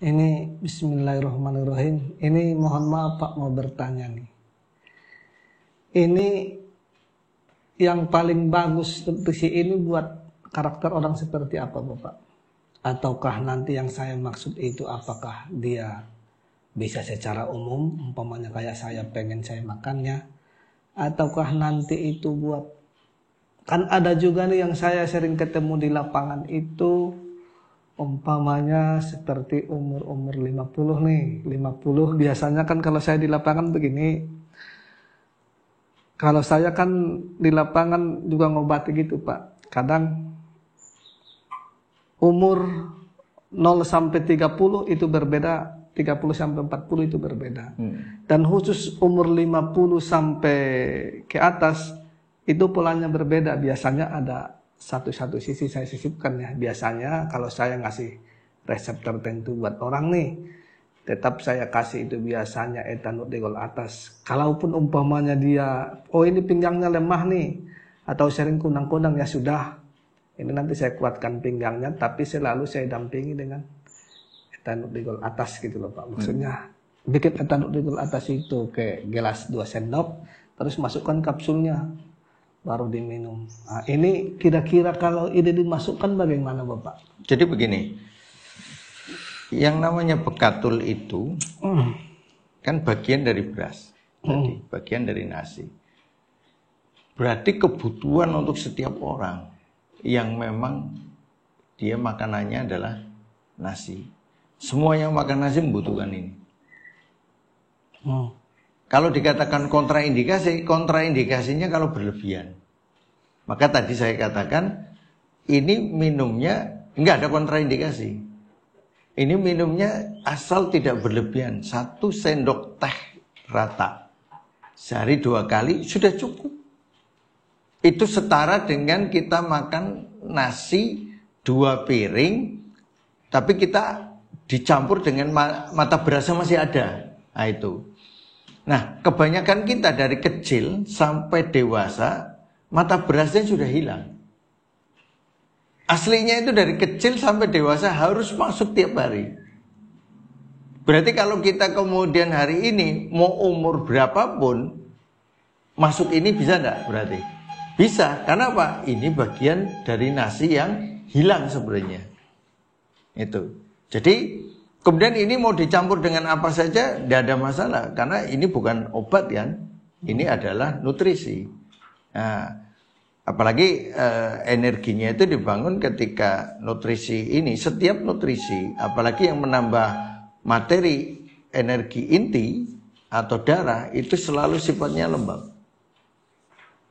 Ini bismillahirrahmanirrahim. Ini mohon maaf Pak, mau bertanya nih. Ini yang paling bagus nutrisi ini buat karakter orang seperti apa Bapak? Ataukah nanti yang saya maksud itu apakah dia bisa secara umum, umpamanya kayak saya pengen saya makannya, ataukah nanti itu buat, kan ada juga nih yang saya sering ketemu di lapangan itu umpamanya seperti umur 50 nih, 50 biasanya kan kalau saya di lapangan begini. Kalau saya kan di lapangan juga ngobati gitu Pak. Kadang umur 0 sampai 30 itu berbeda, 30 sampai 40 itu berbeda. Dan khusus umur 50 sampai ke atas itu polanya berbeda. Biasanya ada satu sisi saya sisipkan ya. Biasanya kalau saya ngasih resep tertentu buat orang nih, tetap saya kasih itu biasanya etanol degol atas. Kalaupun umpamanya dia, oh ini pinggangnya lemah nih, atau sering kunang-kunang, ya sudah. Ini nanti saya kuatkan pinggangnya, tapi selalu saya dampingi dengan etanol degol atas gitu loh Pak. Maksudnya bikin etanol degol atas itu ke gelas 2 sendok, terus masukkan kapsulnya, baru diminum. Nah, ini kira-kira kalau ini dimasukkan bagaimana Bapak? Jadi begini, yang namanya bekatul itu kan bagian dari beras, jadi bagian dari nasi. Berarti kebutuhan untuk setiap orang yang memang dia makanannya adalah nasi. Semua yang makan nasi membutuhkan ini. Kalau dikatakan kontraindikasinya kalau berlebihan. Maka tadi saya katakan ini minumnya enggak ada kontraindikasi. Ini minumnya asal tidak berlebihan. 1 sendok teh rata sehari 2 kali sudah cukup. Itu setara dengan kita makan nasi 2 piring, tapi kita dicampur dengan mata berasnya masih ada. Nah itu. Nah, kebanyakan kita dari kecil sampai dewasa, mata berasnya sudah hilang. Aslinya itu dari kecil sampai dewasa harus masuk tiap hari. Berarti kalau kita kemudian hari ini mau umur berapapun, masuk ini bisa enggak berarti? Bisa, karena apa? Ini bagian dari nasi yang hilang sebenarnya. Itu. Jadi kemudian ini mau dicampur dengan apa saja, tidak ada masalah. Karena ini bukan obat kan, ini adalah nutrisi. Nah, apalagi energinya itu dibangun ketika nutrisi ini, setiap nutrisi, apalagi yang menambah materi energi inti atau darah, itu selalu sifatnya lembab.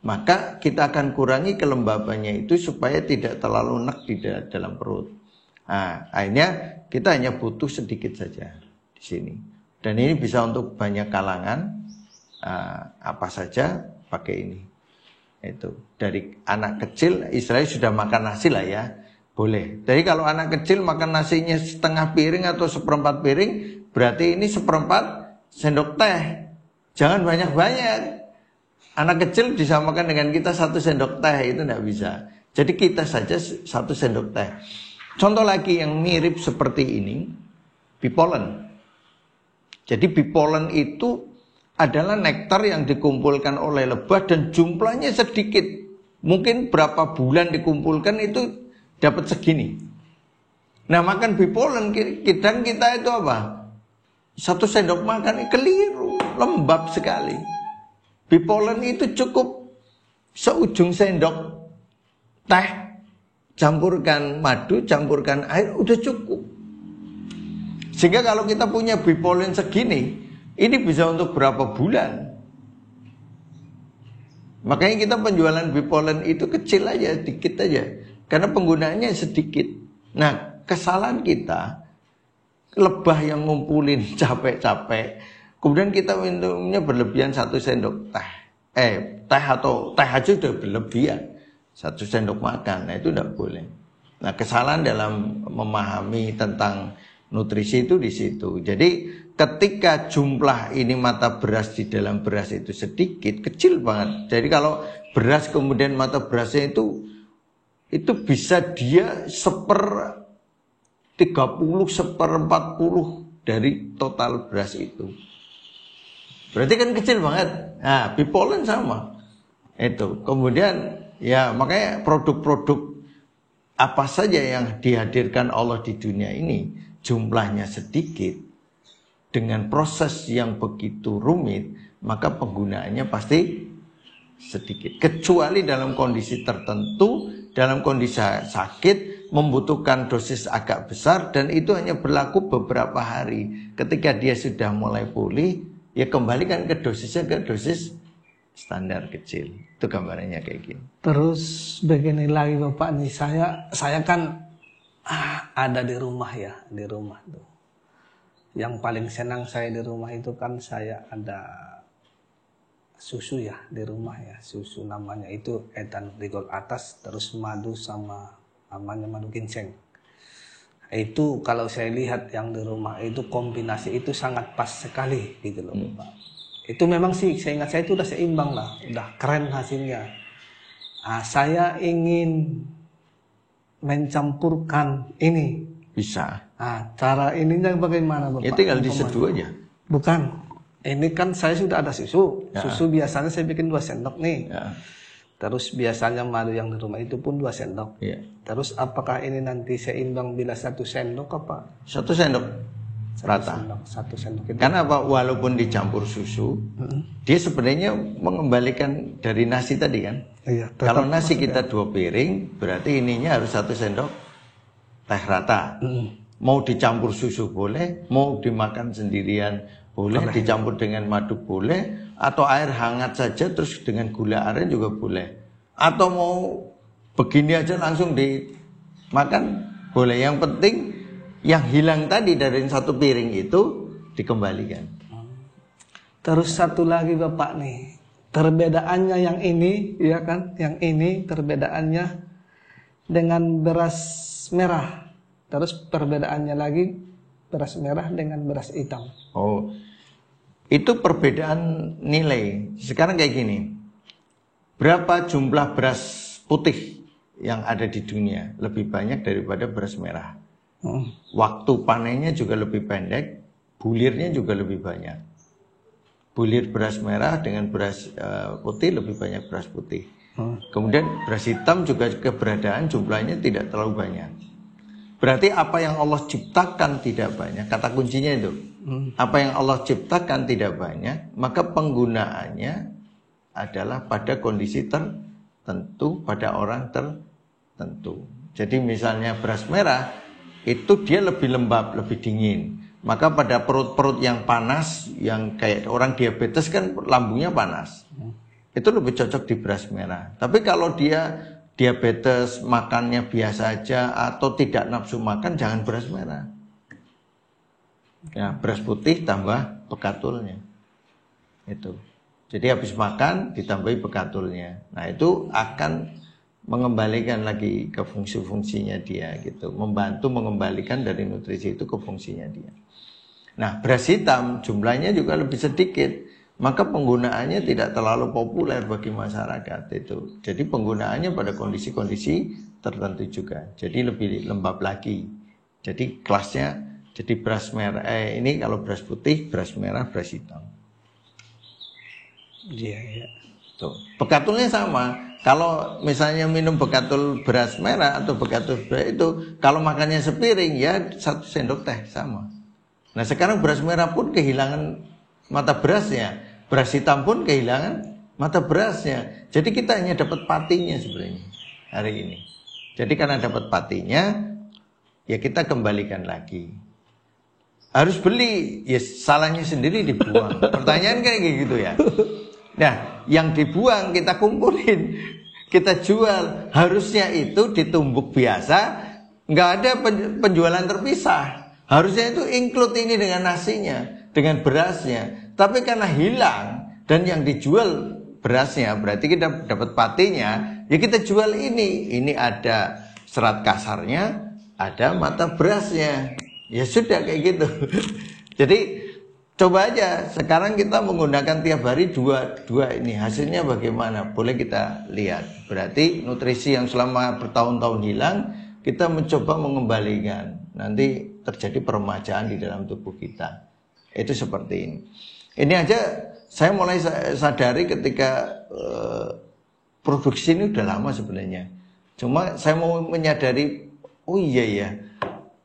Maka kita akan kurangi kelembabannya itu supaya tidak terlalu enak di dalam perut. Nah, akhirnya kita hanya butuh sedikit saja di sini. Dan ini bisa untuk banyak kalangan, apa saja pakai ini. Itu dari anak kecil, istilahnya sudah makan nasi lah ya, boleh. Jadi kalau anak kecil makan nasinya setengah piring atau 1/4 piring, berarti ini 1/4 sendok teh. Jangan banyak-banyak. Anak kecil disamakan dengan kita 1 sendok teh, itu tidak bisa. Jadi kita saja 1 sendok teh. Contoh lagi yang mirip seperti ini, bee pollen. Jadi bee pollen itu adalah nektar yang dikumpulkan oleh lebah dan jumlahnya sedikit. Mungkin berapa bulan dikumpulkan itu dapat segini. Nah, makan bee pollen kita itu apa? 1 sendok makan keliru, lembab sekali. Bee pollen itu cukup seujung sendok teh, campurkan madu, campurkan air, udah cukup. Sehingga kalau kita punya bee pollen segini, ini bisa untuk berapa bulan. Makanya kita penjualan bee pollen itu kecil aja, dikit aja. Karena penggunaannya sedikit. Nah, kesalahan kita, lebah yang ngumpulin capek-capek, kemudian kita minumnya berlebihan 1 sendok teh. Teh atau teh aja udah berlebihan. 1 sendok makan, nah itu tidak boleh. Nah, kesalahan dalam memahami tentang nutrisi itu di situ. Jadi ketika jumlah ini mata beras di dalam beras itu sedikit, kecil banget. Jadi kalau beras kemudian mata berasnya itu bisa dia 30/40 dari total beras itu. Berarti kan kecil banget. Nah, bipolen sama. Itu. Kemudian ya makanya produk-produk apa saja yang dihadirkan Allah di dunia ini jumlahnya sedikit dengan proses yang begitu rumit, maka penggunaannya pasti sedikit. Kecuali dalam kondisi tertentu, dalam kondisi sakit membutuhkan dosis agak besar dan itu hanya berlaku beberapa hari. Ketika dia sudah mulai pulih, ya kembalikan ke dosisnya ke dosis standar kecil. Itu gambarannya kayak gini. Terus begini lagi Bapak nih, saya kan ada di rumah ya, di rumah tuh. Yang paling senang saya di rumah itu kan saya ada susu ya di rumah ya, susu namanya itu edan rigol atas, terus madu sama namanya madu ginseng. Itu kalau saya lihat yang di rumah itu kombinasi itu sangat pas sekali gitu loh Pak. Itu memang sih saya ingat saya itu udah seimbang lah, udah keren hasilnya. Saya ingin mencampurkan ini. Bisa. Cara ininya bagaimana Bapak? Ya tinggal diseduh aja. Bukan. Ini kan saya sudah ada susu. Ya. Susu biasanya saya bikin 2 sendok nih. Ya. Terus biasanya madu yang di rumah itu pun 2 sendok. Ya. Terus apakah ini nanti seimbang bila 1 sendok apa? 1 sendok. Rata. 1 sendok itu. Karena apa? Walaupun dicampur susu, dia sebenarnya mengembalikan dari nasi tadi kan. Iya, kalau nasi kita 2 piring, berarti ininya harus 1 sendok teh rata. Mau dicampur susu boleh, mau dimakan sendirian boleh, dicampur dengan madu boleh, atau air hangat saja terus dengan gula aren juga boleh. Atau mau begini aja langsung dimakan boleh. Yang penting yang hilang tadi dari 1 piring itu dikembalikan. Terus satu lagi Bapak nih, perbedaannya yang ini ya kan, yang ini perbedaannya dengan beras merah. Terus perbedaannya lagi beras merah dengan beras hitam. Oh, itu perbedaan nilai. Sekarang kayak gini, berapa jumlah beras putih yang ada di dunia? Lebih banyak daripada beras merah. Waktu panennya juga lebih pendek, bulirnya juga lebih banyak. Bulir beras merah dengan beras putih lebih banyak beras putih. Kemudian beras hitam juga keberadaan jumlahnya tidak terlalu banyak. Berarti apa yang Allah ciptakan tidak banyak. Kata kuncinya itu. Apa yang Allah ciptakan tidak banyak, maka penggunaannya adalah pada kondisi tertentu, pada orang tertentu. Jadi misalnya beras merah, itu dia lebih lembab, lebih dingin. Maka pada perut-perut yang panas, yang kayak orang diabetes kan lambungnya panas. Itu lebih cocok di beras merah. Tapi kalau dia diabetes, makannya biasa aja atau tidak nafsu makan, jangan beras merah. Ya, beras putih tambah bekatulnya. Itu. Jadi habis makan ditambahi bekatulnya. Nah, itu akan mengembalikan lagi ke fungsi-fungsinya dia gitu, membantu mengembalikan dari nutrisi itu ke fungsinya dia. Nah, beras hitam jumlahnya juga lebih sedikit. Maka penggunaannya tidak terlalu populer bagi masyarakat itu. Jadi penggunaannya pada kondisi-kondisi tertentu juga. Jadi lebih lembab lagi. Jadi kelasnya jadi beras merah. Ini kalau beras putih, beras merah, beras hitam. Iya, iya. Tuh. Bekatulnya sama. Kalau misalnya minum bekatul beras merah atau bekatul beras itu, kalau makannya sepiring ya 1 sendok teh sama. Nah sekarang beras merah pun kehilangan mata berasnya, beras hitam pun kehilangan mata berasnya. Jadi kita hanya dapat patinya sebenarnya hari ini. Jadi karena dapat patinya, ya kita kembalikan lagi. Harus beli, ya salahnya sendiri dibuang. Pertanyaan kayak gitu ya. Nah, yang dibuang kita kumpulin, kita jual. Harusnya itu ditumbuk biasa, nggak ada penjualan terpisah. Harusnya itu include ini dengan nasinya, dengan berasnya. Tapi karena hilang dan yang dijual berasnya, berarti kita dapat patinya, ya kita jual ini. Ini ada serat kasarnya, ada mata berasnya. Ya sudah kayak gitu. Jadi coba aja sekarang kita menggunakan tiap hari dua ini, hasilnya bagaimana? Boleh kita lihat. Berarti nutrisi yang selama bertahun-tahun hilang, kita mencoba mengembalikan. nanti terjadi peremajaan di dalam tubuh kita. Itu seperti ini. Ini aja saya mulai sadari ketika produksi ini udah lama sebenarnya. Cuma saya mau menyadari, oh iya ya,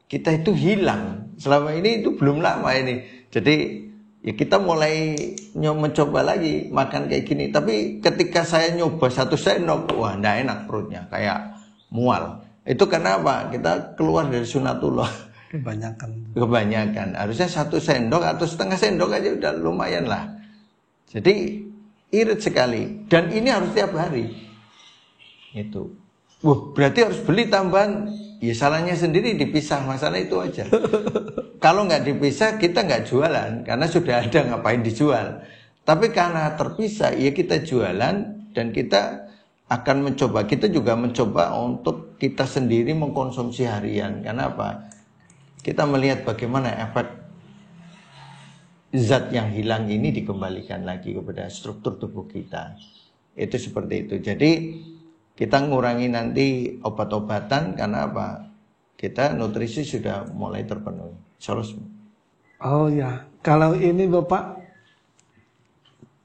kita itu hilang. Selama ini itu belum lama ini. Jadi ya kita mulai mencoba lagi makan kayak gini. Tapi ketika saya nyoba 1 sendok, wah enggak enak perutnya, kayak mual. Itu karena apa? Kita keluar dari sunatullah. Kebanyakan. Harusnya 1 sendok atau setengah sendok aja udah lumayan lah. Jadi irit sekali. Dan ini harus tiap hari. Itu. Wah, berarti harus beli tambahan. Ya salahnya sendiri dipisah, masalah itu aja. Kalau nggak dipisah kita nggak jualan, karena sudah ada, ngapain dijual. Tapi karena terpisah, ya kita jualan dan kita akan mencoba. Kita juga mencoba untuk kita sendiri mengkonsumsi harian. Karena apa? Kita melihat bagaimana efek zat yang hilang ini dikembalikan lagi kepada struktur tubuh kita. Itu seperti itu. Jadi kita ngurangi nanti obat-obatan karena apa? Kita nutrisi sudah mulai terpenuhi. Oh ya, kalau ini Bapak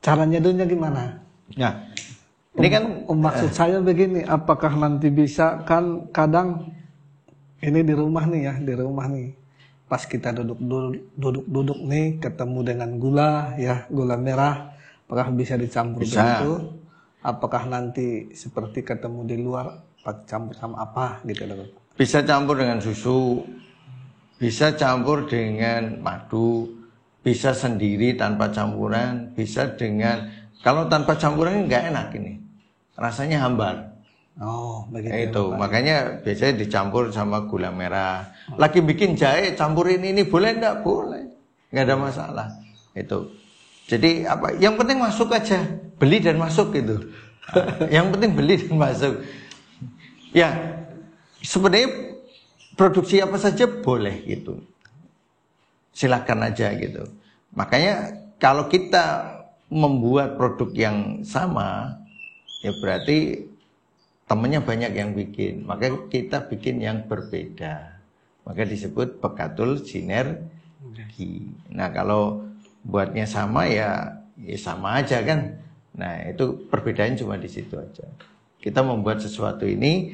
cara nyeduhnya gimana? Nah, ini kan maksud saya begini, apakah nanti bisa kan kadang ini di rumah nih ya, di rumah nih. Pas kita duduk nih ketemu dengan gula ya, gula merah, apakah bisa dicampur begitu? Apakah nanti seperti ketemu di luar pakai campur sama apa gitu loh? Bisa campur dengan susu, bisa campur dengan madu, bisa sendiri tanpa campuran, bisa dengan, kalau tanpa campuran nggak enak ini, rasanya hambar. Oh, begitu. Itu makanya biasanya dicampur sama gula merah. Lagi bikin jahe campurin ini boleh enggak? Boleh, nggak ada masalah. Itu. Jadi apa? Yang penting masuk aja, beli dan masuk gitu. Yang penting beli dan masuk. Ya, sebenarnya produksi apa saja boleh gitu. Silakan aja gitu. Makanya kalau kita membuat produk yang sama, ya berarti temennya banyak yang bikin. Maka kita bikin yang berbeda. Maka disebut bekatul sinergi. Nah kalau buatnya sama ya sama aja kan. Nah itu perbedaan cuma di situ aja. Kita membuat sesuatu ini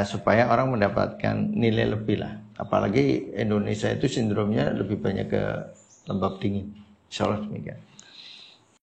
supaya orang mendapatkan nilai lebih lah. Apalagi Indonesia itu sindromnya lebih banyak ke lembab dingin. Insya Allah demikian.